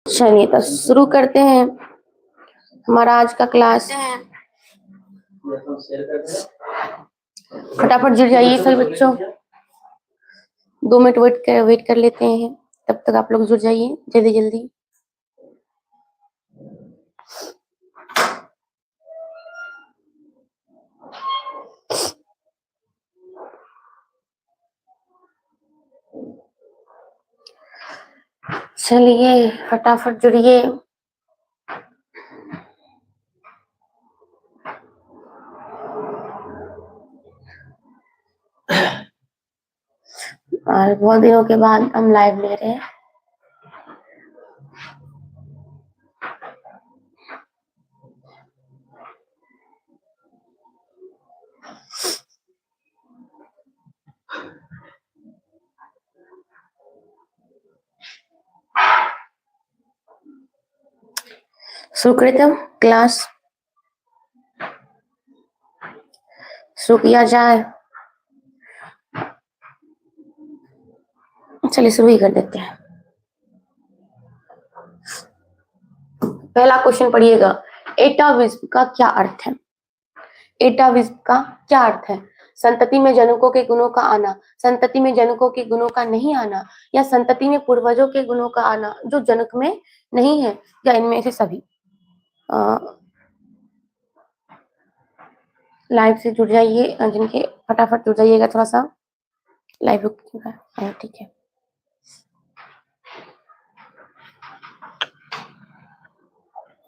चलिए तो शुरू करते हैं हमारा आज का क्लास। फटाफट जुड़ जाइए सर बच्चों, 2 मिनट वेट कर लेते हैं, तब तक आप लोग जुड़ जाइए जल्दी जल्दी। चलिए फटाफट जुड़िए। और बहुत दिनों के बाद हम लाइव ले रहे हैं। शुरू करते हम क्लास, शुरू किया जाए। चलिए शुरू ही कर देते हैं। पहला क्वेश्चन पढ़िएगा, एटाविज्म का क्या अर्थ है? एटाविज्म का क्या अर्थ है? संतति में जनकों के गुणों का आना, संतति में जनकों के गुणों का नहीं आना, या संतति में पूर्वजों के गुणों का आना जो जनक में नहीं है, या इनमें से सभी? लाइव से जुड़ जाइए जिनके, फटाफट जुड़ जाइएगा, थोड़ा सा लाइव रुकिएगा। ठीक है,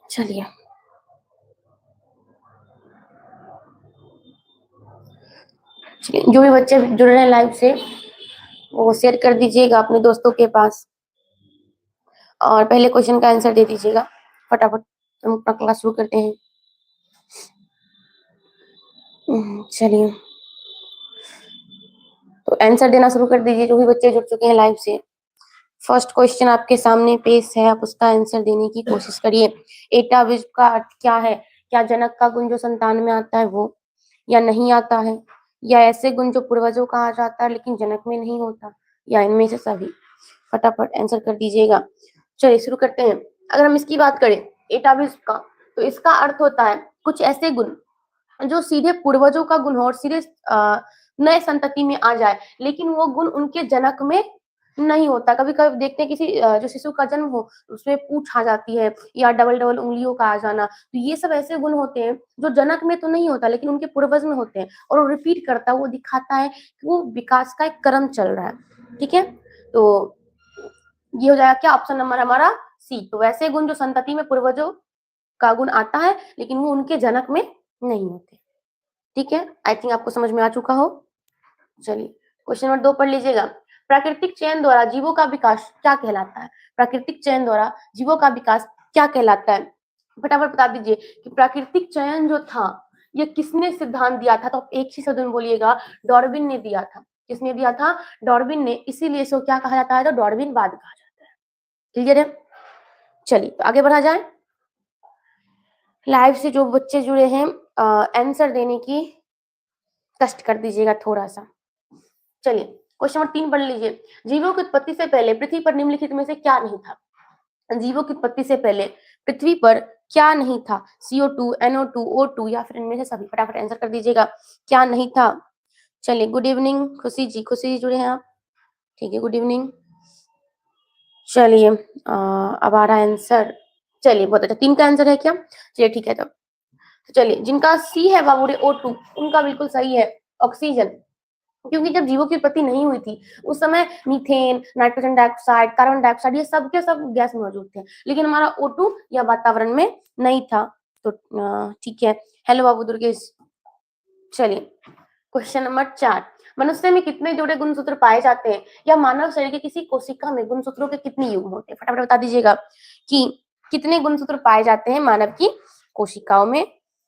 चलिए जो भी बच्चे जुड़ रहे हैं लाइव से वो शेयर कर दीजिएगा अपने दोस्तों के पास, और पहले क्वेश्चन का आंसर दे दीजिएगा। फटाफट हम अपना क्लास शुरू करते हैं। चलिए तो आंसर देना शुरू कर दीजिए जो भी बच्चे जुड़ चुके हैं लाइव से। फर्स्ट क्वेश्चन आपके सामने पेश है, आप उसका आंसर देने की कोशिश करिए। एटाविज्म का अर्थ क्या है? क्या जनक का गुण जो संतान में आता है वो, या नहीं आता है, या ऐसे गुण जो पूर्वजों का आ जाता है लेकिन जनक में नहीं होता, या इनमें से सभी? फटाफट आंसर कर दीजिएगा। चलिए शुरू करते हैं। अगर हम इसकी बात करें एटाविज्म का, तो इसका अर्थ होता है कुछ ऐसे गुण जो सीधे पूर्वजों का गुण हो और सीधे नए संतति में आ जाए, लेकिन वो गुण उनके जनक में नहीं होता। कभी कभी देखते हैं किसी जो शिशु का जन्म हो उसमें पूंछ आ जाती है, या डबल डबल उंगलियों का आ जाना, तो ये सब ऐसे गुण होते हैं जो जनक में तो नहीं होता लेकिन उनके पूर्वज में होते हैं, और वो रिपीट करता है, वो दिखाता है कि वो विकास का एक क्रम चल रहा है। ठीक है, तो ये हो जाएगा क्या, ऑप्शन नंबर हमारा सी। तो वैसे गुण जो संतति में पूर्वजों का गुण आता है लेकिन वो उनके जनक में नहीं होते। ठीक है, आई थिंक आपको समझ में आ चुका हो। चलिए क्वेश्चन नंबर 2 पढ़ लीजिएगा। प्राकृतिक चयन द्वारा जीवों का विकास क्या कहलाता है? प्राकृतिक चयन द्वारा जीवों का विकास क्या कहलाता है? फटाफट बता दीजिए कि प्राकृतिक चयन जो था ये किसने सिद्धांत दिया था? तो आप एक ही शब्द में बोलिएगा, डार्विन ने दिया था। किसने दिया था? डार्विन ने। इसीलिए इसको क्या कहा जाता है? तो डार्विनवाद कहा जाता है। क्लियर है? चलिए तो आगे बढ़ा जाए। लाइव से जो बच्चे जुड़े हैं आंसर देने की कष्ट कर दीजिएगा थोड़ा सा। चलिए क्वेश्चन नंबर 3 पढ़ लीजिए। जीवों की उत्पत्ति से पहले पृथ्वी पर निम्नलिखित में से क्या नहीं था? जीवों की उत्पत्ति से पहले पृथ्वी पर क्या नहीं था? CO2, NO2, O2, या फिर इनमें से सभी? फटाफट आंसर कर दीजिएगा, क्या नहीं था? चलिए गुड इवनिंग खुशी जी, खुशी जी जुड़े हैं आप? ठीक है, गुड इवनिंग। चलिए अब आ रहा है आंसर। चलिए बहुत अच्छा, 3 का आंसर है क्या? चलिए ठीक है, तो चलिए जिनका सी है बाबू O2 उनका बिल्कुल सही है, ऑक्सीजन। क्योंकि जब जीवों की उत्पत्ति नहीं हुई थी उस समय methane, nitrogen dioxide, carbon dioxide, ये सब के सब गैस मौजूद थे, लेकिन हमारा O2 या वातावरण में नहीं था। तो ठीक है, हेलो बाबू दुर्गेश। चलिए क्वेश्चन नंबर 4। मनुष्य में कितने जोड़े गुणसूत्र पाए जाते हैं, या मानव शरीर की किसी कोशिका में गुणसूत्रों के कितने युग्म होते हैं? फटाफट बता दीजिएगा कि कितने गुणसूत्र पाए जाते हैं मानव की कोशिकाओं में।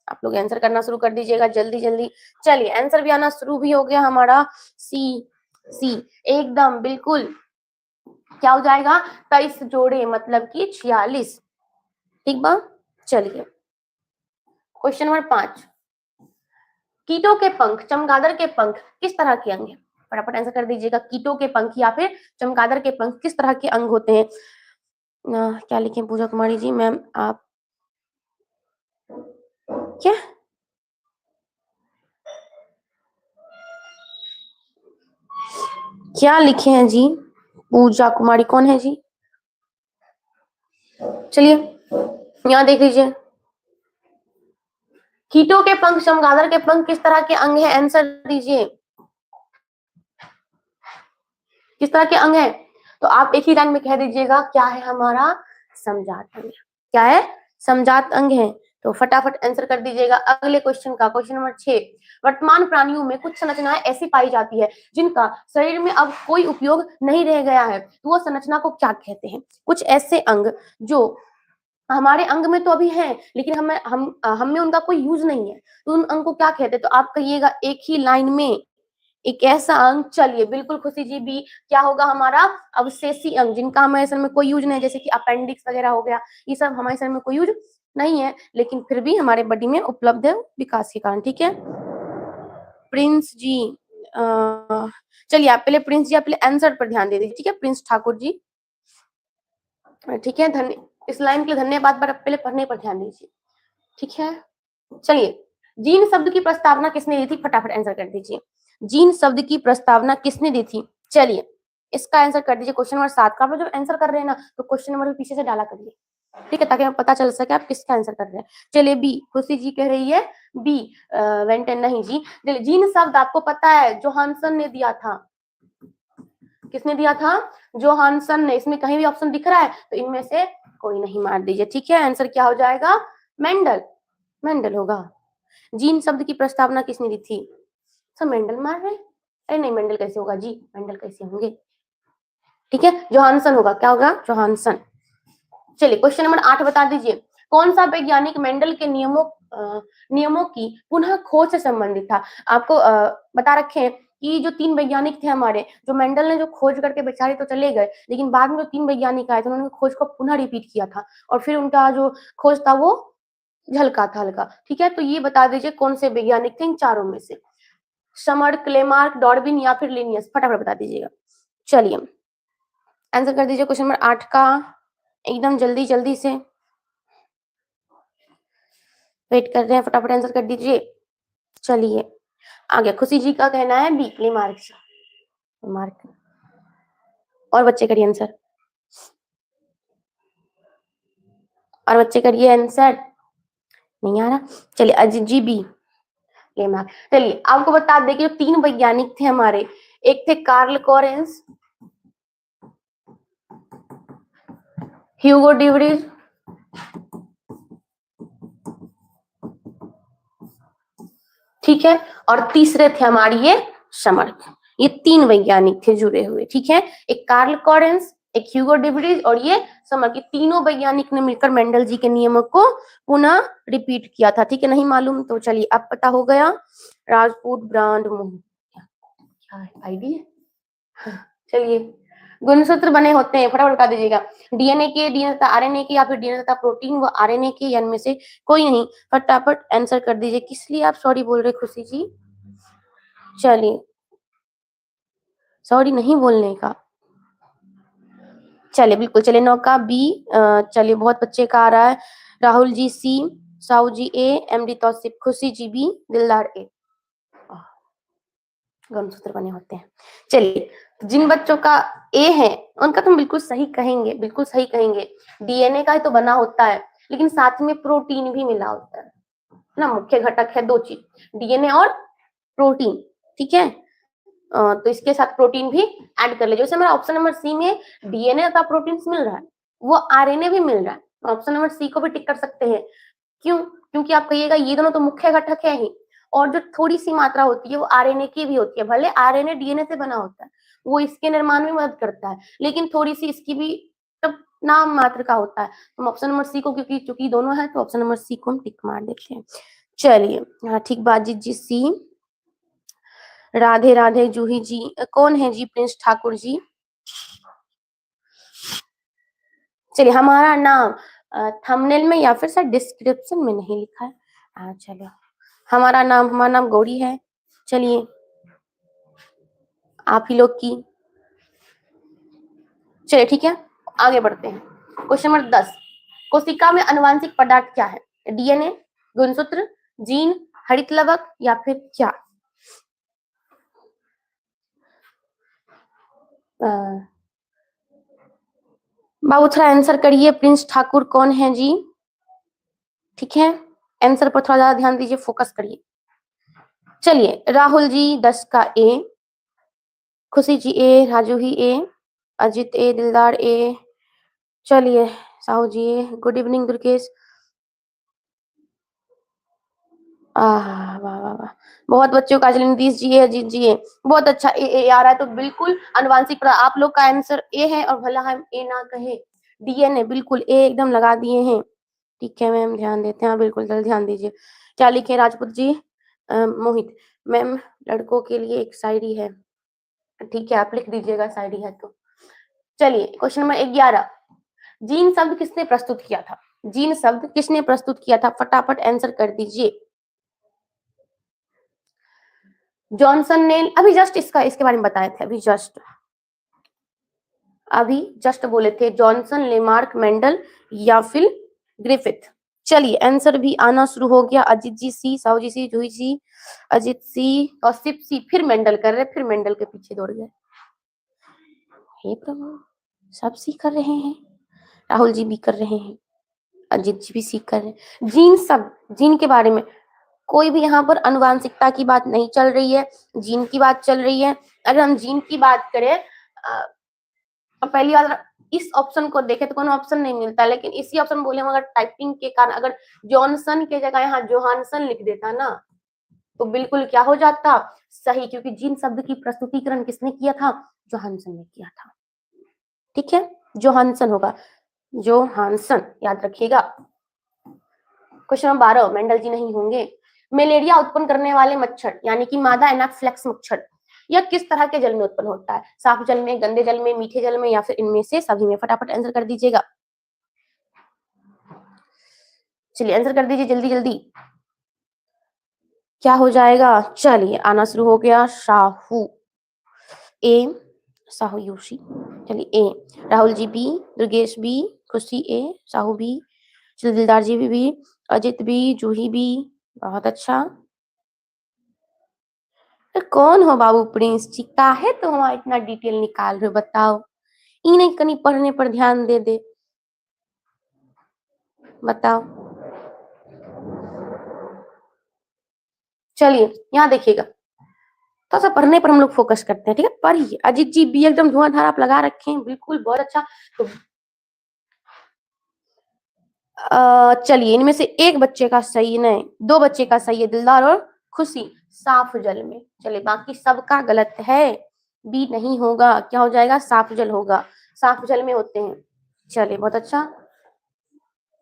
आप लोग आंसर करना शुरू कर दीजिएगा जल्दी जल्दी। चलिए आंसर भी आना शुरू भी हो गया हमारा। सी, सी एकदम बिल्कुल। क्या हो जाएगा? 23 जोड़े, मतलब कि 46। ठीक बा। चलिए क्वेश्चन नंबर 5। कीटों के पंख, चमगादड़ के पंख किस तरह के अंग हैं? फटाफट आंसर कर दीजिएगा। कीटों के पंख या फिर चमगादड़ के पंख किस तरह के अंग होते हैं? क्या लिखें पूजा कुमारी जी? मैम आप क्या क्या लिखे हैं जी? पूजा कुमारी कौन है जी? चलिए यहाँ देख लीजिए। कीटों के पंख, चमगादड़ के पंख किस तरह के अंग है? आंसर दीजिए। किस तरह के अंग है? तो आप एक ही लाइन में कह दीजिएगा क्या है हमारा समजात अंग। क्या है? समजात अंग है। तो फटाफट आंसर कर दीजिएगा अगले क्वेश्चन का। क्वेश्चन नंबर 6, वर्तमान प्राणियों में कुछ संरचनाएं ऐसी पाई जाती है जिनका शरीर में अब कोई उपयोग नहीं रह गया है, तो वो संरचना को क्या कहते हैं? कुछ ऐसे अंग जो हमारे अंग में तो अभी है लेकिन हम में उनका कोई यूज नहीं है, तो उन अंग को क्या कहते हैं? तो आप कहिएगा एक ही लाइन में एक ऐसा अंग। चलिए बिल्कुल खुशी जी भी, क्या होगा हमारा? अवशेषी अंग, जिनका हमारे शरीर में कोई यूज नहीं है, जैसे कि अपेंडिक्स वगैरह हो गया, ये सब हमारे शरीर में कोई यूज नहीं है लेकिन फिर भी हमारे बॉडी में उपलब्ध है विकास के कारण। ठीक है प्रिंस जी, चलिए आप पहले प्रिंस जी, आप पहले आंसर पर ध्यान दे दीजिए। ठीक है प्रिंस ठाकुर जी, ठीक है धन्य, इस लाइन के लिए धन्यवाद, पर पहले पढ़ने पर ध्यान दीजिए। ठीक है चलिए, जीन शब्द की प्रस्तावना किसने दी थी? फटाफट आंसर कर दीजिए। जीन शब्द की प्रस्तावना किसने दी थी? चलिए इसका आंसर कर दीजिए। क्वेश्चन नंबर 7 का आप लोग जब आंसर कर रहे हैं ना तो क्वेश्चन नंबर पीछे से डाला करिए, ठीक है, ताकि हमें पता चल सके आप किसका आंसर कर रहे हैं। चलिए बी, खुशी जी कह रही है बी, वेंटन नहीं जी। जीन शब्द आपको पता है जोहानसन ने दिया था। किसने दिया था? जोहानसन ने। इसमें कहीं भी ऑप्शन दिख रहा है तो इनमें से कोई नहीं, मार दीजिए। ठीक है आंसर क्या हो जाएगा? मेंडल, मेंडल होगा। जीन शब्द की प्रस्तावना किसने दी थी? सब मेंडल मार रहे हैं। अरे नहीं मेंडल कैसे होगा जी, मेंडल कैसे होंगे? ठीक है जोहानसन होगा। क्या होगा? जोहानसन। चलिए क्वेश्चन नंबर 8 बता दीजिए। कौन सा वैज्ञानिक मेंडल के नियमों की पुनः खोज से संबंधित था? आपको बता रखे हैं कि जो 3 वैज्ञानिक थे हमारे, जो मेंडल ने जो खोज करके बेचारे तो चले गए, लेकिन बाद में जो 3 वैज्ञानिक आए थे उन्होंने खोज को पुनः रिपीट किया था और फिर उनका जो खोज था वो हल्का था, हल्का। ठीक है तो ये बता दीजिए कौन से वैज्ञानिक थे इन चारों में से? समर, क्लेमार्क, डार्विन या फिर लिनियस? फटाफट बता दीजिएगा। चलिए आंसर कर दीजिए क्वेश्चन नंबर 8 का एकदम जल्दी जल्दी से, वेट कर रहे हैं, फटाफट आंसर कर दीजिए। चलिए आगे खुशी जी का कहना है बी, क्लेमार्क। मार्क और बच्चे करिए आंसर, और बच्चे करिए आंसर। नहीं आ रहा? चलिए अजीत जी बी, क्लेमार्क। चलिए आपको बता दें कि जो 3 वैज्ञानिक थे हमारे, एक थे कार्ल कोरेंस, ह्यूगो डिवरीज, ठीक है, और तीसरे थे हमारी ये समर्थ। ये 3 वैज्ञानिक थे जुड़े हुए। ठीक है एक कार्ल कोरेंस, एक ह्यूगो डिवरीज और ये समर्थ, तीनों वैज्ञानिक ने मिलकर मेंडल जी के नियमों को पुनः रिपीट किया था। ठीक है नहीं मालूम तो चलिए अब पता हो गया। राजपूत ब्रांड क्या है आईडी? चलिए गुणसूत्र बने होते हैं, फटाफट बता दीजिएगा। डीएनए के, डीएनए तथा आरएनए के, या फिर डीएनए तथा प्रोटीन व आरएनए के, या इनमें से कोई नहीं? फटाफट आंसर कर दीजिए। किस लिए आप सॉरी बोल रहे खुशी जी? चलिए सॉरी नहीं बोलने का, चलिए बिल्कुल। चलिए 9 का बी, चलिए बहुत बच्चे का आ रहा है। राहुल जी सी, साहू जी ए, एमडी तौसीफ, खुशी जी बी, दिलदार ए। गुणसूत्र बने होते हैं। चलिए जिन बच्चों का ए है उनका तुम बिल्कुल सही कहेंगे, बिल्कुल सही कहेंगे। डीएनए का ही तो बना होता है लेकिन साथ में प्रोटीन भी मिला होता है ना। मुख्य घटक है 2 चीज, डीएनए और प्रोटीन। ठीक है तो इसके साथ प्रोटीन भी ऐड कर ले। जैसे हमारा ऑप्शन नंबर सी में डीएनए तथा प्रोटीन मिल रहा है, वो आरएनए भी मिल रहा है। ऑप्शन नंबर सी को भी टिक कर सकते हैं। क्यों? क्योंकि आप कहिएगा ये दोनों तो मुख्य घटक है ही, और जो थोड़ी सी मात्रा होती है वो आरएनए की भी होती है। भले आरएनए डीएनए से बना होता है, वो इसके निर्माण में मदद करता है, लेकिन थोड़ी सी इसकी भी तब नाम मात्र का होता है। तो ऑप्शन नंबर सी को, क्योंकि चूंकि दोनों है तो ऑप्शन नंबर सी को हम टिक मार देते हैं। चलिए हाँ ठीक बात जी सी। राधे राधे जूही जी, कौन है जी? प्रिंस ठाकुर जी। चलिए हमारा नाम थंबनेल में या फिर सर डिस्क्रिप्शन में नहीं लिखा है। चलो हमारा नाम गौरी है। चलिए आप ही लोग की, चलिए ठीक है आगे बढ़ते हैं। क्वेश्चन नंबर 10, कोशिका में अनुवांशिक पदार्थ क्या है? डीएनए, गुणसूत्र, जीन, हरित लवक या फिर क्या? बाबू थोड़ा आंसर करिए। प्रिंस ठाकुर कौन है जी? ठीक है, आंसर पर थोड़ा ज्यादा ध्यान दीजिए, फोकस करिए। चलिए, राहुल जी 10 का ए, खुशी जी ए, राजू ही ए, अजित ए, दिलदार ए, चलिए साहू जी ए, गुड इवनिंग दुर्गेश। वाह वाह वाह, बहुत बच्चों का, चलिए नीतीश जी है, अजीत जी है, बहुत अच्छा। ए आ रहा है तो बिल्कुल आनुवांशिक पदार्थ, आप लोग का आंसर ए है और भला हम ए ना कहे, डीएनए बिल्कुल ए एकदम लगा दिए हैं। ठीक है मैम, ध्यान देते हैं, बिल्कुल जल्द ध्यान दीजिए। क्या लिखे राजपूत जी? मोहित मैम, लड़कों के लिए एक शायरी है। ठीक है, आप लिख दीजिएगा शायरी है तो। चलिए क्वेश्चन नंबर 11, जीन शब्द किसने प्रस्तुत किया था? जीन शब्द किसने प्रस्तुत किया था? फटाफट आंसर कर दीजिए। जॉनसन ने अभी जस्ट इसके बारे में बताए थे, अभी जस्ट बोले थे, जॉनसन, लेमार्क, मेंडल या फिर ग्रिफिथ। चलिए आंसर भी आना शुरू हो गया। अजित जी सी, साहू जी सी, जूही जी, अजित सी, कौशिप सी, फिर मेंडल कर रहे, फिर मेंडल के पीछे दौड़ गए। हे प्रभु, सब सी कर रहे हैं, राहुल जी भी कर रहे हैं, अजित जी भी सी कर रहे हैं। जीन शब्द, जीन के बारे में कोई भी यहाँ पर अनुवांशिकता की बात नहीं चल रही है, जीन की बात चल रही है। अगर हम जीन की बात करें, पहली बार इस ऑप्शन को देखे तो कोनो ऑप्शन नहीं मिलता, लेकिन इसी ऑप्शन बोले हम, अगर टाइपिंग के कारण अगर जॉनसन के जगह यहाँ जोहानसन लिख देता ना, तो बिल्कुल क्या हो जाता, सही, क्योंकि जीन शब्द की प्रस्तुतिकरण किसने किया था? जोहानसन ने किया था। ठीक है, जोहानसन होगा, जोहानसन, याद रखिएगा। क्वेश्चन नंबर 12, मेंडल जी नहीं होंगे। मलेरिया उत्पन्न करने वाले मच्छर यानी कि मादा एनाफिलैक्स मच्छर, यह किस तरह के जल में उत्पन्न होता है? साफ जल में, गंदे जल में, मीठे जल में या फिर इनमें से सभी में? फटाफट आंसर कर दीजिएगा। चलिए आंसर कर दीजिए जल्दी जल्दी, क्या हो जाएगा? चलिए आना शुरू हो गया। शाहू ए, साहू यूशी, चलिए A, Rahul ji B, Durgesh B, Khushi A, Sahu B, चलिए दिलदार जी भी, अजित बी, जूही बी, बहुत अच्छा। कौन हो बाबू प्रिंस जी, काहे तो हमारा इतना डिटेल निकाल रहे हो, बताओ। इन्हें कहीं पढ़ने पर ध्यान दे दे, बताओ। चलिए यहाँ देखिएगा, तो सब पढ़ने पर हम लोग फोकस करते हैं, ठीक है, पढ़िए। अजीत जी बी एकदम धुआंधार आप लगा रखे हैं, बिल्कुल बहुत अच्छा। तो चलिए इनमें से एक बच्चे का सही, नहीं दो बच्चे का सही है, दिलदार और खुशी, साफ जल में। चलिए बाकी सबका गलत है, बी नहीं होगा, क्या हो जाएगा? साफ जल होगा, साफ जल में होते हैं। चलिए बहुत अच्छा,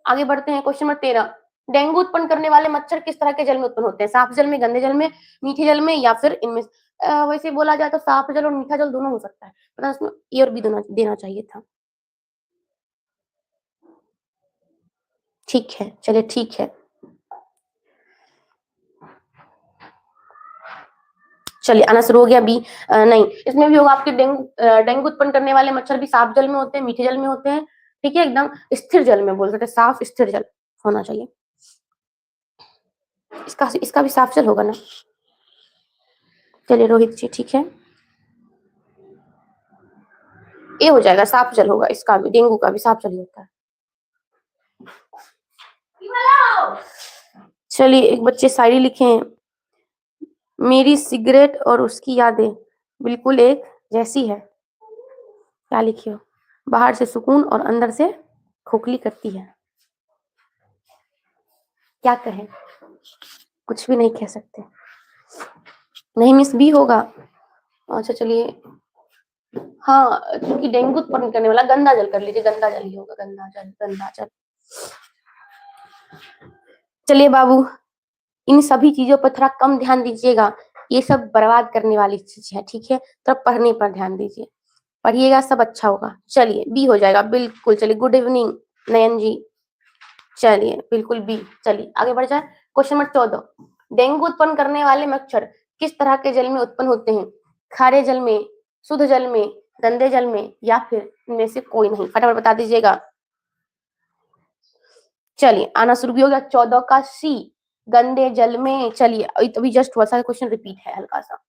आगे बढ़ते हैं। क्वेश्चन नंबर 13, डेंगू उत्पन्न करने वाले मच्छर किस तरह के जल में उत्पन्न होते हैं? साफ जल में, गंदे जल में, मीठे जल में या फिर इनमें? वैसे बोला जाए तो साफ जल और मीठा जल दोनों हो सकता है, पता उसमें ए और बी दोनों देना चाहिए था। ठीक है, चलिए ठीक है, चलिए आना शुरू हो गया बी। नहीं, इसमें भी होगा आपके डेंगू उत्पन्न करने वाले मच्छर भी साफ जल में होते हैं, मीठे जल में होते हैं, ठीक है, एकदम स्थिर जल में बोल सकते हैं, साफ स्थिर जल होना चाहिए। इसका भी साफ जल होगा ना? चलिए रोहित जी ठीक है, ए हो जाएगा, साफ जल होगा, इसका भी, डेंगू का भी साफ जल होता है। चलिए एक बच्चे शायरी लिखे हैं, मेरी सिगरेट और उसकी यादें बिल्कुल एक जैसी है। क्या लिखियो? बाहर से सुकून और अंदर से खोखली करती है। क्या कहें, कुछ भी नहीं कह सकते। नहीं मिस बी होगा। अच्छा चलिए, हाँ क्योंकि डेंगू उत्पन्न करने वाला गंदा जल कर लीजिए, गंदा जल ही होगा, गंदा जल, गंदा जल। चलिए बाबू, इन सभी चीजों पर थोड़ा कम ध्यान दीजिएगा, ये सब बर्बाद करने वाली चीज है, ठीक है, तो पढ़ने पर ध्यान दीजिए, पढ़िएगा सब अच्छा होगा। चलिए बी हो जाएगा बिल्कुल। चलिए गुड इवनिंग नयन जी, चलिए बिल्कुल बी। चलिए आगे बढ़ जाए। क्वेश्चन नंबर 14, डेंगू उत्पन्न करने वाले मच्छर किस तरह के जल में उत्पन्न होते हैं? खारे जल में, शुद्ध जल में, गंदे जल में या फिर इनमें से कोई नहीं? फटाफट बता दीजिएगा। चलिए आना शुरू भी हो गया। 14 का सी, गंदे जल में। चलिए अभी जस्ट हुआ सा क्वेश्चन, रिपीट है हल्का सा।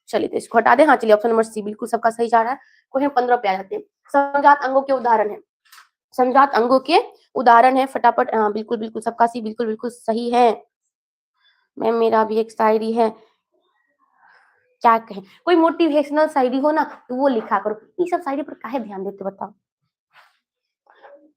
चलिए तो इसको हटा दें। हाँ चलिए ऑप्शन नंबर सी बिल्कुल सबका सही जा रहा है। क्वेश्चन 15 पे आ जाते हैं। संजात अंगों के उदाहरण है, संजात अंगों के उदाहरण है फटाफट। हाँ बिल्कुल बिल्कुल सबका सी बिल्कुल बिल्कुल सही है। मैम मेरा भी एक शायरी है, क्या कहें, कोई मोटिवेशनल शायरी हो ना तो वो लिखा करो, ये सब शायरी पर काहे ध्यान देते बताओ।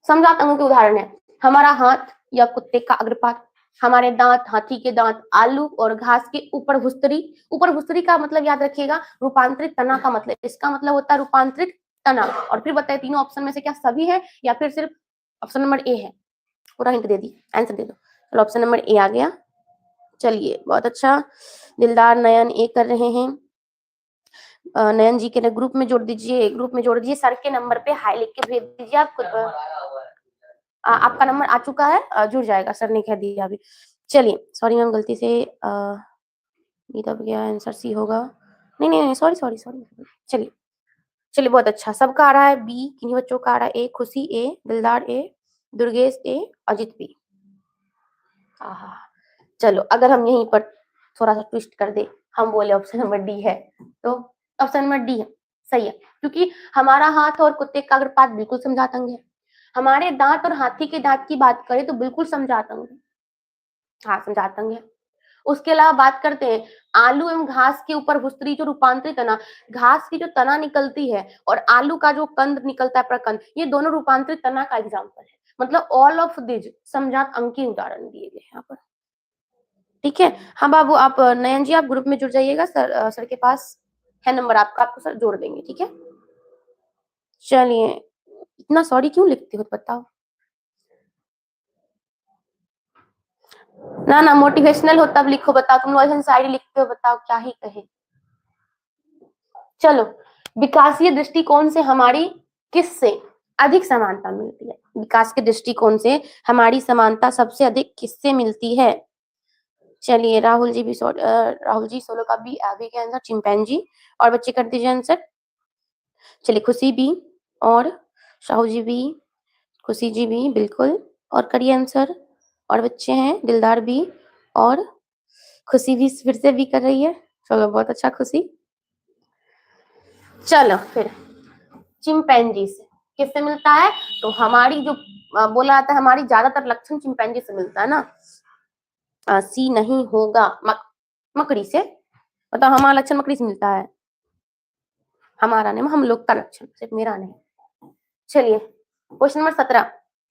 समझात अंगों के उदाहरण है, हमारा हाथ या कुत्ते का अग्रपात, हमारे दांत हाथी के दांत, आलू और घास के ऊपर भुस्तरी। ऊपर भुस्तरी का मतलब याद रखिएगा रूपांतरित तना का मतलब, इसका मतलब होता है रूपांतरित तना। और फिर बताइए तीनों ऑप्शन में से क्या सभी है या फिर सिर्फ ऑप्शन नंबर ए है। पूरा हिंट दे दी, आंसर दे दो। चलो ऑप्शन नंबर ए आ गया। चलिए बहुत अच्छा, दिलदार नयन ए कर रहे हैं। नयन जी के ग्रुप में जोड़ दीजिए, ग्रुप में जोड़ दीजिए, सर के नंबर पे हाई लिख के भेज दीजिए। आप खुद आपका नंबर आ चुका है, जुड़ जाएगा, सर ने कह दिया अभी। चलिए सॉरी मैम गलती से ये दब गया, आंसर सी होगा। नहीं नहीं नहीं सॉरी सॉरी सॉरी। चलिए चलिए बहुत अच्छा, सबका आ रहा है बी, किन्हीं बच्चों का आ रहा है ए, खुशी ए, दिलदार ए, दुर्गेश ए, अजित बी। आहा, चलो अगर हम यहीं पर थोड़ा सा ट्विस्ट कर दे, हम बोले ऑप्शन नंबर डी है, तो ऑप्शन नंबर डी है सही है, क्योंकि हमारा हाथ और कुत्ते का अग्रपात बिल्कुल समझात अंग है। हमारे दांत और हाथी के दांत की बात करें तो बिल्कुल समझात अंग है, हाँ समझात अंग है। उसके अलावा बात करते हैं आलू एवं घास के ऊपर भुस्तरी, जो रूपांतरित तना, घास की जो तना निकलती है और आलू का जो कंद निकलता है प्रकंद, ये दोनों रूपांतरित तना का एग्जाम्पल है। मतलब ऑल ऑफ दिस समझात अंग के उदाहरण दिए गए यहाँ पर। ठीक है, हाँ बाबू आप नयन जी आप ग्रुप में जुड़ जाइएगा, सर सर के पास है नंबर आपका, आपको सर जोड़ देंगे। ठीक है चलिए, इतना सॉरी क्यों लिखते हो बताओ। ना ना मोटिवेशनल हो तब लिखो, बताओ तुम लोग ऐसे शायरी लिखते हो, बताओ क्या ही कहे। चलो, विकासीय दृष्टिकोण से हमारी किससे अधिक समानता मिलती है, विकास के दृष्टिकोण से हमारी समानता सबसे अधिक किससे मिलती है। चलिए राहुल जी भी राहुल जी सोलो का भी आ गया आंसर, चिंपैंजी। और बच्चे कर दीजिए आंसर। चलिए खुशी भी और शाहू जी भी, खुशी जी भी बिल्कुल, और करिए आंसर। और बच्चे हैं दिलदार भी और खुशी भी फिर से भी कर रही है। चलो बहुत अच्छा खुशी। चलो फिर चिंपैंजी से किससे मिलता है, तो हमारी जो बोला जाता है हमारी ज्यादातर लक्षण चिंपैंजी से मिलता है ना। सी नहीं होगा, मकड़ी से, मतलब हमारा लक्षण मकड़ी से मिलता है, हमारा नहीं, हम लोग का लक्षण, सिर्फ मेरा नहीं। चलिए क्वेश्चन नंबर 17,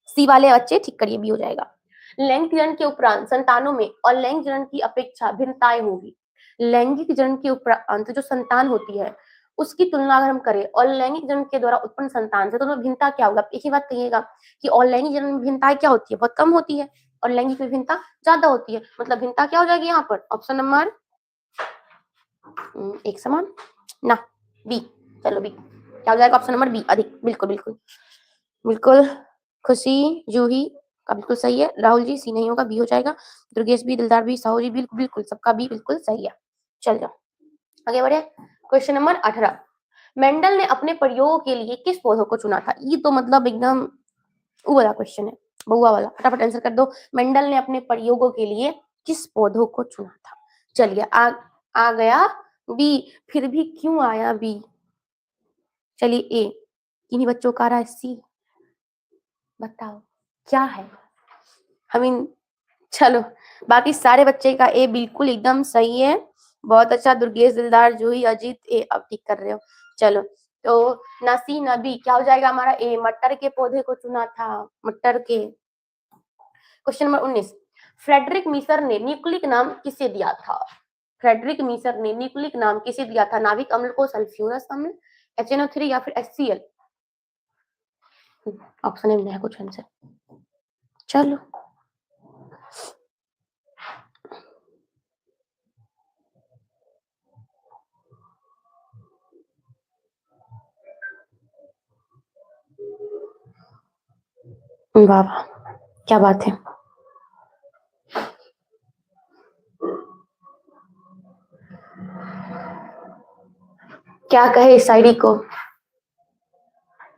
सी वाले बच्चे ठीक करिए, बी हो जाएगा। लैंगिक जनन के उपरांत संतानों में अलैंगिक जनन की अपेक्षा भिन्नताएं होगी। लैंगिक जनन के उपरांत जो संतान होती है उसकी तुलना अगर हम करें अलैंगिक जनन के द्वारा उत्पन्न संतान से, तो भिन्नता क्या होगा। एक ही बात कहिएगा कि अलैंगिक जनन में भिन्नताएं क्या होती है, बहुत कम होती है, और लैंगिक में भिन्नता ज्यादा होती है। मतलब भिन्नता क्या हो जाएगी यहाँ पर, ऑप्शन नंबर एक समान ना, बी। चलो बी क्या हो जाएगा, ऑप्शन नंबर बी अधिक, बिल्कुल बिल्कुल बिल्कुल। खुशी जूही का बिल्कुल सही है, राहुल जी सी नहीं होगा, बी हो जाएगा, दुर्गेश भी, दिलदार भी, साहू जी बिल्कुल बिल्कुल सबका बी बिल्कुल सही है। चल जाओ आगे बढ़े। क्वेश्चन नंबर 18, मेंडल ने अपने प्रयोगों के लिए किस पौधों को चुना था। ये तो मतलब एकदम वो वाला क्वेश्चन है, बउआ वाला, फटाफट आंसर कर दो। मेंडल ने अपने प्रयोगों के लिए किस पौधों को चुना था। चलिए आ गया बी, फिर भी क्यों आया बी। चलिए ए, किन्हीं बच्चों का आ रहा है सी, बताओ क्या है। हमीन, चलो बाकी सारे बच्चे का ए बिल्कुल एकदम सही है, बहुत अच्छा। दुर्गेश, दिलदार, जूही, अजीत ए अब ठीक कर रहे हो। चलो तो ना सी ना बी, क्या हो जाएगा हमारा ए, मटर के पौधे को चुना था, मटर के। क्वेश्चन नंबर 19, फ्रेडरिक मीसर ने न्यूक्लिक नाम किसे दिया था। फ्रेडरिक मीसर ने न्यूक्लिक नाम किसे दिया था, नाविक अम्ल को सल्फ्यूरस अम्ल, HNO3 या फिर HCl। ऑप्शन में है कुछ आंसर, चलो वाह वाह क्या बात है। क्या कहे इस शायरी को,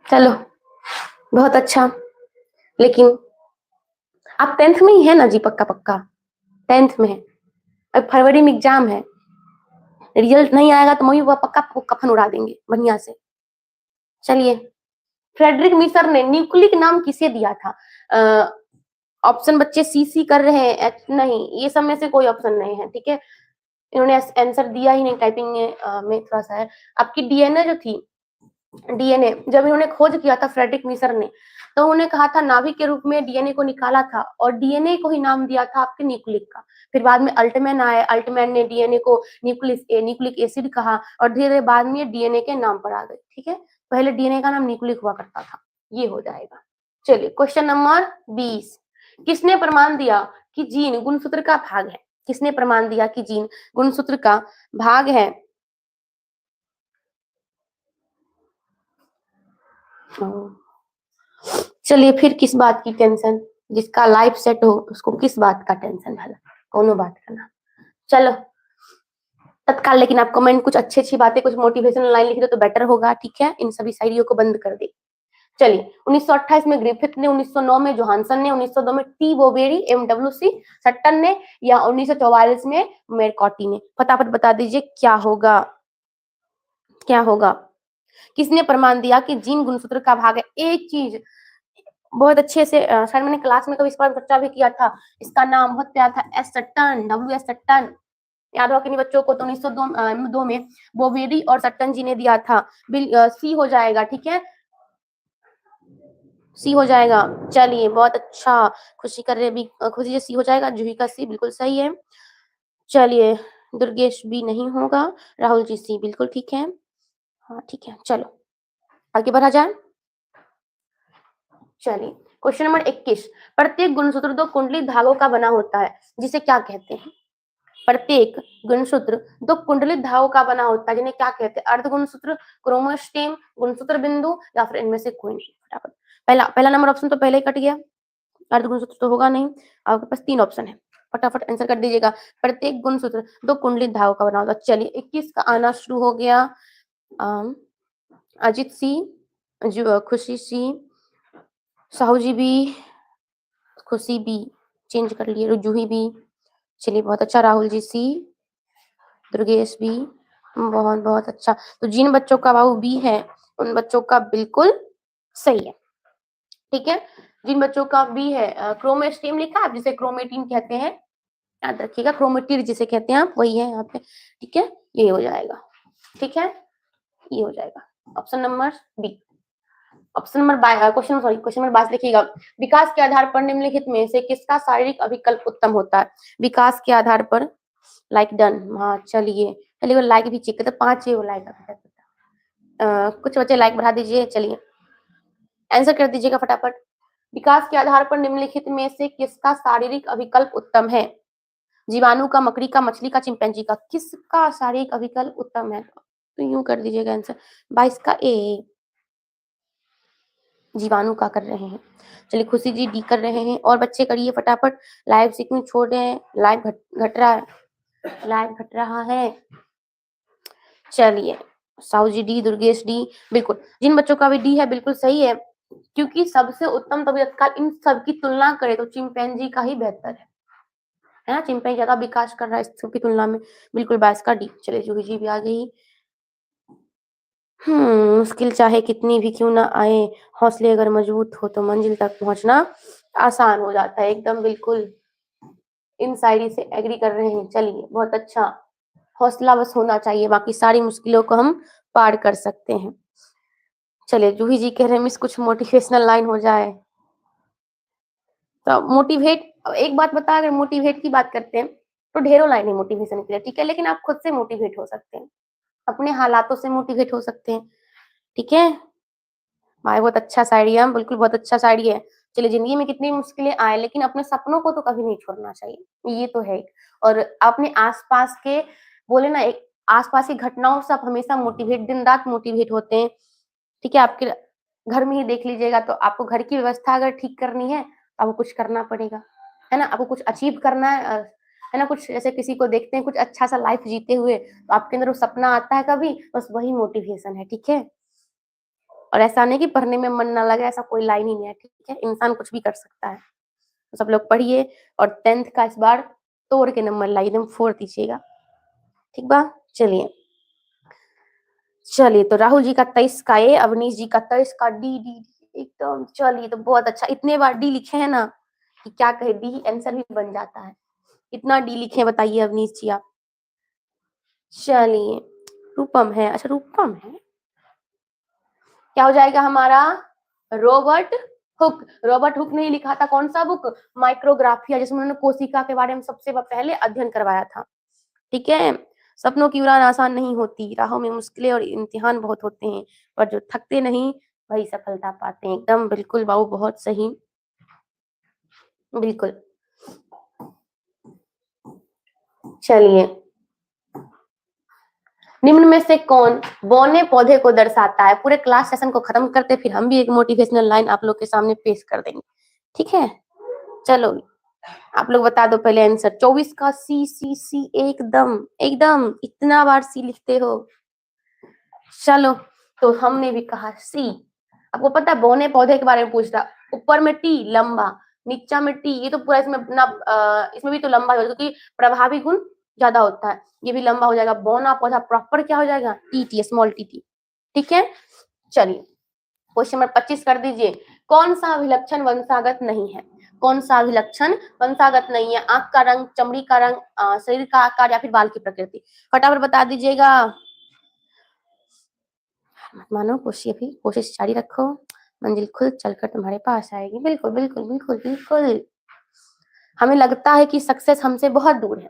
चलो बहुत अच्छा, लेकिन आप 10th में ही है ना जी? पक्का पक्का 10th में है। अब फरवरी में एग्जाम है, रिजल्ट नहीं आएगा तो मम्मी पापा पक्का आपको कफन उड़ा देंगे बढ़िया से। चलिए, फ्रेडरिक मिसर ने न्यूक्लिक नाम किसे दिया था? ऑप्शन बच्चे सी सी कर रहे हैं, नहीं, ये सब में से कोई ऑप्शन नहीं है, ठीक है। इन्होंने आंसर दिया ही नहीं, टाइपिंग में थोड़ा सा है। आपकी डीएनए जो थी, डीएनए जब इन्होंने खोज किया था फ्रेडरिक मिसर ने, तो उन्होंने कहा था नाभिक के रूप में डीएनए को निकाला था और डीएनए को ही नाम दिया था आपके न्यूक्लिक का। फिर बाद में अल्टमैन आए, अल्टमैन ने डीएनए को न्यूक्लिक एसिड कहा और धीरे धीरे बाद में डीएनए के नाम पर आ गए, ठीक है। पहले डीएनए का नाम न्यूक्लिक हुआ करता था। ये हो जाएगा। चलिए, क्वेश्चन नंबर 20, किसने प्रमाण दिया कि जीन गुणसूत्र का भाग है? किसने प्रमाण दिया कि जीन गुणसूत्र का भाग है? चलिए, फिर किस बात की टेंशन? जिसका लाइफ सेट हो उसको किस बात का टेंशन भला? कोनो बात का ना। चलो तत्काल, लेकिन आप कमेंट कुछ अच्छी बातें, कुछ मोटिवेशनल लाइन लिख दो तो बेटर होगा, ठीक है। इन सभी शायरियों को बंद कर दे। चलिए, 1928 में ग्रिफिथ ने, 1909 में जोहानसन ने, 1902 में टी बोवेरी एमडब्ल्यूसी सट्टन ने, या 1944 में मेरकॉटी ने? फटाफट बता दीजिए क्या होगा, क्या होगा? किसने प्रमाण दिया कि जीन गुणसूत्र का भाग है? एक चीज बहुत अच्छे से शायद मैंने क्लास में कभी इस पर चर्चा भी किया था, इसका नाम बहुत प्यारा था, एस सट्टन, डब्ल्यू एस सट्टन। याद होगा कि नहीं बच्चों को? तो 1902 में बोवेरी और सट्टन जी ने दिया था। सी हो जाएगा, ठीक है, सी हो जाएगा। चलिए, बहुत अच्छा, खुशी कर रहे भी, खुशी जी सी हो जाएगा, जूही का सी बिल्कुल सही है। चलिए, दुर्गेश भी नहीं होगा, राहुल जी सी बिल्कुल ठीक है। हाँ ठीक है, चलो आगे बढ़ा जाए। चलिए, क्वेश्चन नंबर 21, प्रत्येक गुणसूत्र दो कुंडली धागों का बना होता है, जिसे क्या कहते हैं? प्रत्येक गुणसूत्र दो कुंडलित धागों का बना होता है, जिन्हें क्या कहते हैं? अर्ध गुणसूत्र, क्रोमोस्टेम, गुणसूत्र बिंदु, या फिर इनमें से कोई नहीं? फटाफट, पहला पहला नंबर ऑप्शन तो पहले ही कट गया, अर्ध गुणसूत्र तो होगा नहीं। आपके पास 3 ऑप्शन है, फटाफट आंसर कर दीजिएगा। प्रत्येक गुणसूत्र दो कुंडलित धागों का बना होता है। चलिए, 21 का आना शुरू हो गया। अजित सी, खुशी सी, साहू जी भी, खुशी बी, चेंज कर लिए, जूही बी, चलिए बहुत अच्छा, राहुल जी सी, दुर्गेश बी, बहुत बहुत अच्छा। तो जिन बच्चों का बाबू बी है उन बच्चों का बिल्कुल सही है, ठीक है। जिन बच्चों का बी है, क्रोमेस्टेम लिखा है, जिसे क्रोमेटिन कहते हैं, याद रखिएगा, क्रोमेटिन जिसे कहते हैं आप, वही है यहाँ पे, ठीक है। ये हो जाएगा, ठीक है, ये हो जाएगा option number B. Option number question number 22 लिखिएगा, विकास के आधार पर निम्नलिखित में से किसका शारीरिक अभिकल्प उत्तम होता है? विकास के आधार पर, लाइक डन, हाँ चलिए, चलिए वो लाइक भी चेक करते, 5 ही वो लाइक, कुछ बच्चे लाइक बढ़ा दीजिए। चलिए, आंसर कर दीजिएगा फटाफट। विकास के आधार पर निम्नलिखित में से किसका शारीरिक अभिकल्प उत्तम है? जीवाणु का, मकड़ी का, मछली का, चिंपैंजी का? किसका शारीरिक अभिकल्प उत्तम है? तो यूं कर दीजिएगा आंसर, 22 का ए, जीवाणु का कर रहे हैं। चलिए, खुशी जी डी कर रहे हैं, और बच्चे करिए फटाफट, लाइव से क्यों छोड़ रहे हैं? लाइव घट रहा है, लाइव घट रहा है। चलिए, Sahu G D, Durgesh D, बिल्कुल जिन बच्चों का भी डी है बिल्कुल सही है, क्योंकि सबसे उत्तम तबीयत का इन सब की तुलना करें तो चिंपैंजी का ही बेहतर है ना, चिंपैंजी ज्यादा विकास कर रहा है इस सब की तुलना में, बिल्कुल 22 का डी। चलिए, जूही जी भी आ गई। मुश्किल चाहे कितनी भी क्यों ना आए, हौसले अगर मजबूत हो तो मंजिल तक पहुंचना आसान हो जाता है, एकदम बिल्कुल इन शायरी से एग्री कर रहे हैं। चलिए, बहुत अच्छा, हौसला बस होना चाहिए, बाकी सारी मुश्किलों को हम पार कर सकते हैं। चलिए, जूही जी कह रहे हैं मिस कुछ मोटिवेशनल लाइन हो जाए तो मोटिवेट। एक बात बता, अगर मोटिवेट की बात करते हैं तो ढेरों लाइन है मोटिवेशन के लिए, ठीक है, लेकिन आप खुद से मोटिवेट हो सकते हैं, अपने हालातों से मोटिवेट हो सकते हैं, ठीक है भाई। बहुत अच्छा शायरी है, बिल्कुल बहुत अच्छा शायरी है। चलिए, जिंदगी में कितनी मुश्किलें आए लेकिन अपने सपनों को तो कभी नहीं छोड़ना चाहिए, ये तो है। और अपने आसपास के, बोले ना, एक आसपास की घटनाओं से आप हमेशा मोटिवेट, दिन रात मोटिवेट होते हैं, ठीक है। आपके घर में ही देख लीजिएगा, तो आपको घर की व्यवस्था अगर ठीक करनी है तो आपको कुछ करना पड़ेगा, है ना, आपको कुछ अचीव करना है ना, कुछ ऐसे किसी को देखते हैं कुछ अच्छा सा लाइफ जीते हुए, तो आपके अंदर वो सपना आता है कभी, बस वही मोटिवेशन है, ठीक है। और ऐसा नहीं कि पढ़ने में मन ना लगे, ऐसा कोई लाइन ही नहीं है, ठीक है, इंसान कुछ भी कर सकता है। तो सब लोग पढ़िए और 10th का इस बार तोड़ के नंबर लाइए, एकदम 4 दीजिएगा, ठीक बा। चलिए तो राहुल जी का 23 का ए, अवनीश जी का 23 का डी डी डी, एकदम। चलिए तो बहुत अच्छा, इतने बार डी लिखे हैं ना कि क्या कहे, डी आंसर भी बन जाता है। इतना डी लिखे बताइए अवनीश जी आप। चलिए रूपम है, अच्छा रूपम है, क्या हो जाएगा हमारा, रॉबर्ट हुक। रॉबर्ट हुक ने लिखा था कौन सा बुक, माइक्रोग्राफिया, जिसमें उन्होंने कोशिका के बारे में सबसे पहले अध्ययन करवाया था। ठीक है, सपनों की उड़ान आसान नहीं होती, राहों में मुश्किलें और इम्तिहान बहुत होते हैं, पर जो थकते नहीं वही सफलता पाते हैं। एकदम बिल्कुल बाबू, बहुत सही, बिल्कुल। चलिए, निम्न में से कौन बौने पौधे को दर्शाता है। पूरे क्लास सेशन को खत्म करते फिर हम भी एक मोटिवेशनल लाइन आप लोग के सामने पेश कर देंगे, ठीक है। चलो आप लोग बता दो पहले आंसर। 24 का सी सी सी, एकदम एकदम, इतना बार सी लिखते हो। चलो तो हमने भी कहा सी। आपको पता है बौने पौधे के बारे में पूछ रहा, ऊपर में टी लंबा, नीचा में टी, ये तो पूरा इसमें अपना इसमें भी तो लंबा हो जाएगा क्योंकि प्रभावी गुण ज्यादा होता है, ये भी लंबा हो जाएगा। बौना पौधा प्रॉपर क्या हो जाएगा, T T, small T T, ठीक है। चलिए क्वेश्चन नंबर 25 कर दीजिए। कौन सा अभिलक्षण वंशागत नहीं है, कौन सा अभिलक्षण वंशागत नहीं है। आंख का रंग, चमड़ी का रंग, शरीर का आकार या फिर बाल की प्रकृति, फटाफट बता दीजिएगा। मत मानो, कोशिश जारी रखो, मंजिल खुद चलकर तुम्हारे पास आएगी। बिल्कुल बिल्कुल बिल्कुल बिल्कुल। हमें लगता है कि सक्सेस हमसे बहुत दूर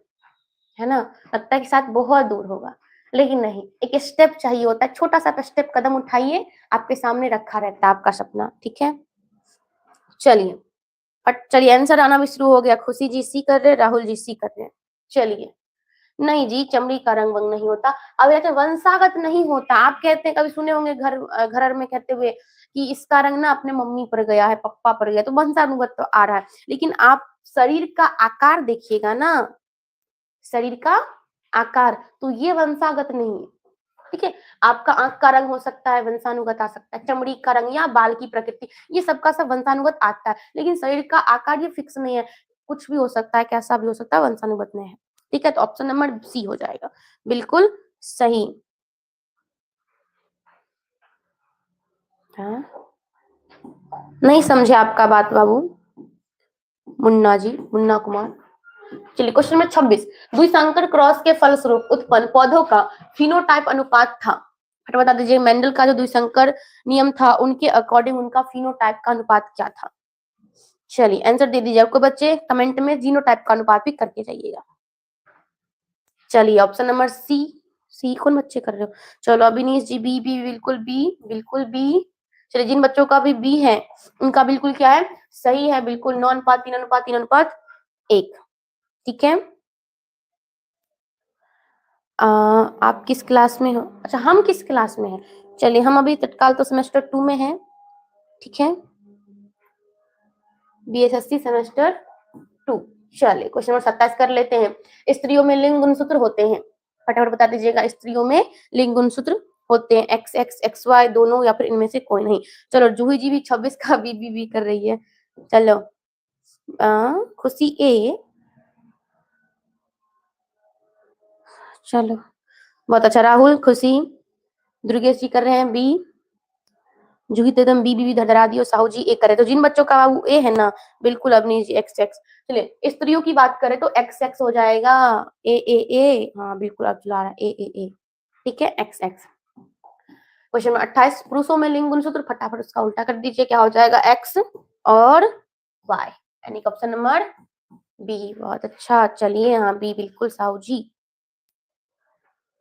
है ना, लगता है कि साथ बहुत दूर होगा, लेकिन नहीं, एक स्टेप चाहिए होता है, छोटा सा स्टेप, कदम उठाइए, आपके सामने रखा रहता है आपका सपना, ठीक है। चलिए चलिए आंसर आना भी शुरू हो गया। खुशी जी सी कर रहे, राहुल जी सी कर रहे हैं। चलिए, नहीं जी, चमड़ी का रंग वंग नहीं होता। अब कहते वंशागत नहीं होता, आप कहते हैं, कभी सुने होंगे घर में कहते हुए कि इसका रंग ना अपने मम्मी पर गया है, पप्पा पर गया, तो वंशानुगत तो आ रहा है। लेकिन आप शरीर का आकार देखिएगा ना, शरीर का आकार, तो ये वंशागत नहीं है, ठीक है। आपका आंख का रंग हो सकता है, वंशानुगत आ सकता है, चमड़ी का रंग या बाल की प्रकृति, ये सबका सब वंशानुगत आता है, लेकिन शरीर का आकार ये फिक्स नहीं है, कुछ भी हो सकता है, कैसा भी हो सकता है, वंशानुगत में है, ठीक है। तो ऑप्शन नंबर सी हो जाएगा, बिल्कुल सही। हाँ, नहीं समझे आपका बात बाबू, मुन्ना जी, मुन्ना कुमार। चलिए क्वेश्चन नंबर 26, द्विसंकर क्रॉस के फलस्वरूप उत्पन्न पौधों का फिनोटाइप अनुपात था। फटाफट बता दीजिए, मेंडल का जो द्विसंकर नियम था उनके अकॉर्डिंग उनका फिनोटाइप का अनुपात क्या था। चलिए आंसर दे दीजिए, आपको बच्चे कमेंट में जीनोटाइप का अनुपात भी करके जाइएगा। चलिए ऑप्शन नंबर सी, सी कौन बच्चे कर रहे हो। चलो अभिनीश जी बी बी, बिल्कुल बी, बिल्कुल बी। चलिए जिन बच्चों का भी बी है उनका बिल्कुल क्या है, सही है, बिल्कुल 9:3:3:1, ठीक है। आप किस क्लास में हो, अच्छा हम किस क्लास में हैं। चलिए हम अभी तत्काल तो सेमेस्टर 2 में हैं, ठीक है, बीएसएससी सेमेस्टर 2। चलिए क्वेश्चन नंबर 27 कर लेते हैं। स्त्रियों में लिंग गुणसूत्र होते हैं, फटाफट बता दीजिएगा। स्त्रियों में लिंग गुणसूत्र होते हैं, एक्स एक्स एक्स वाई दोनों या फिर इनमें से कोई नहीं। चलो जूही जी भी 26 का बी कर रही है। चलो खुशी ए, चलो बहुत अच्छा, राहुल, खुशी, दुर्गेश जी कर रहे हैं बी, जूही तो एकदम बी धरा दियो, साहू जी ए करे। तो जिन बच्चों का वो ए है ना, बिल्कुल अवनीश जी एक्स एक्स। चलिए स्त्रियों की बात करें तो एक्स एक्स हो जाएगा, ए, हाँ बिल्कुल अब चला रहा है ए, ठीक है, एक्स एक्स। क्वेश्चन नंबर 28, पुरुषों में लिंग गुणसूत्र, फटाफट उसका उल्टा कर दीजिए, क्या हो जाएगा, एक्स और वाई, यानी ऑप्शन नंबर बी। बहुत अच्छा, चलिए हाँ बी बिल्कुल साहू जी।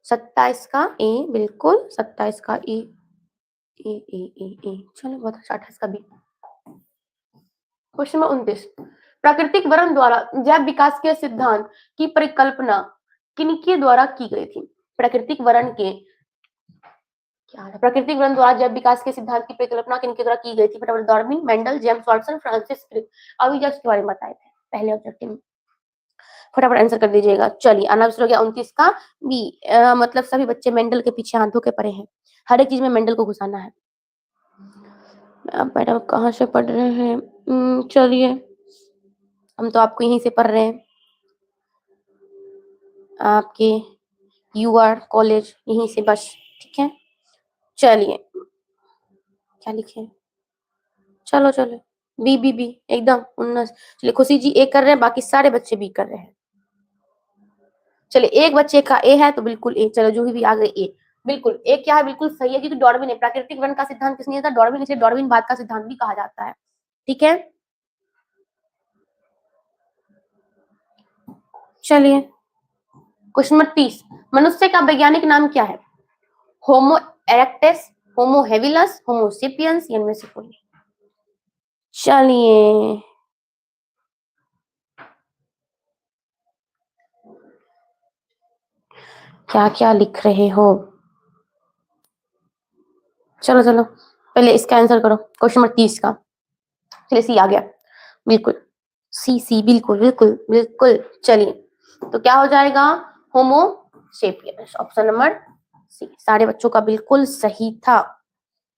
27 का ए, बिल्कुल 27 का ए, चलो बहुत अच्छा, 28 का बी। क्वेश्चन नंबर 29, प्राकृतिक वर्ण द्वारा जैव विकास के सिद्धांत की परिकल्पना किनके द्वारा की गई थी। प्राकृतिक वर्ण के क्या है, प्राकृतिक वर्ण द्वारा जैव विकास के सिद्धांत की परिकल्पना किनके द्वारा की गई थी। फटाफट, Darwin, Mendel, James Watson, Francis Crick. अभी जस्ट के बारे में बताए थे पहले ऑब्जेक्टिव में, फटाफट आंसर कर दीजिएगा। चलिए आना शुरू हो गया 29 का बी, मतलब सभी बच्चे मेंडल के पीछे हाथों के परे हैं, हर एक चीज में मेंडल को घुसाना है। अब मैडम कहाँ से पढ़ रहे हैं, चलिए हम तो आपको यहीं से पढ़ रहे हैं, आपके यूआर कॉलेज यहीं से बस, ठीक है। चलिए क्या लिखे, चलो चलो, बी एकदम 19। चलिए खुशी जी ए कर रहे हैं, बाकी सारे बच्चे बी कर रहे हैं। चलिए एक बच्चे का ए है तो बिल्कुल ए, चलो जूही भी आ गई ए, बिल्कुल ए क्या है, बिल्कुल सही है, क्योंकि डार्विन है, प्राकृतिक वर्ण का सिद्धांत किसने दिया था, डार्विन, इसलिए डार्विनवाद का सिद्धांत भी कहा जाता है, ठीक है। चलिए क्वेश्चन नंबर 30, मनुष्य का वैज्ञानिक नाम क्या है, होमो इरेक्टस, होमो हेबिलस, होमो सेपियंस, इनमें से कोई। चलिए क्या क्या लिख रहे हो, चलो चलो पहले इसका आंसर करो, क्वेश्चन नंबर 30 का। चलिए सी आ गया, बिल्कुल सी बिल्कुल बिल्कुल बिल्कुल। चलिए तो क्या हो जाएगा, होमो सेपियंस, ऑप्शन नंबर सी, सारे बच्चों का बिल्कुल सही था,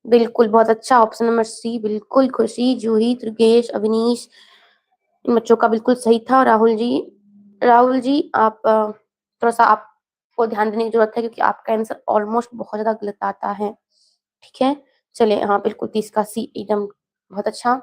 बिल्कुल बहुत अच्छा, ऑप्शन नंबर सी बिल्कुल। खुशी, जूही, दुर्गेश, अवनीश, इन बच्चों का बिल्कुल सही था। राहुल जी आप थोड़ा सा आपको ध्यान देने की जरूरत है, क्योंकि आपका आंसर ऑलमोस्ट बहुत ज्यादा गलत आता है, ठीक है। चलिए हाँ बिल्कुल 30 का सी एकदम बहुत अच्छा।